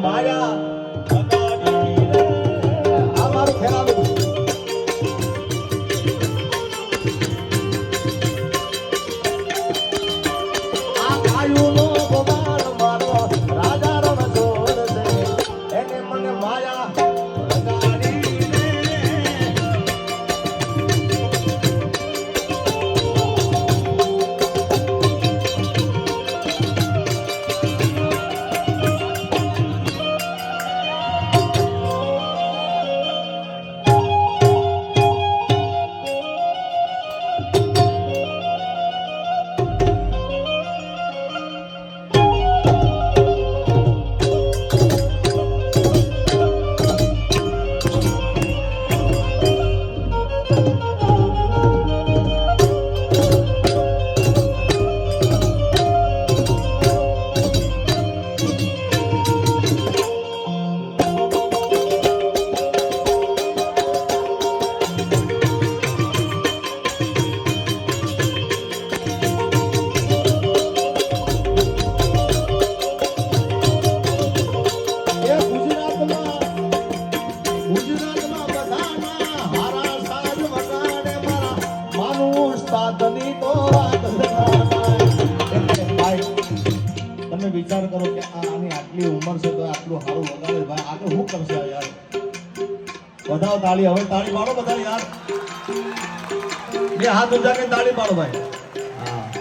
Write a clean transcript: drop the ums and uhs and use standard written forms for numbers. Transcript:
માયા આ મારું ખેરાલું આ કાયુનો ગોપાલ મારો રાજા રણ છોડ દે એને મને માયા તમે વિચાર કરો કે આની આટલી ઉંમર છે તો આટલું સારું વગાડે ભાઈ આગળ શું કરશે યાર વધાવો તાળી હવે તાળી પાડો બધા યાર બે હાથ ઊંચા કે તાળી પાડો ભાઈ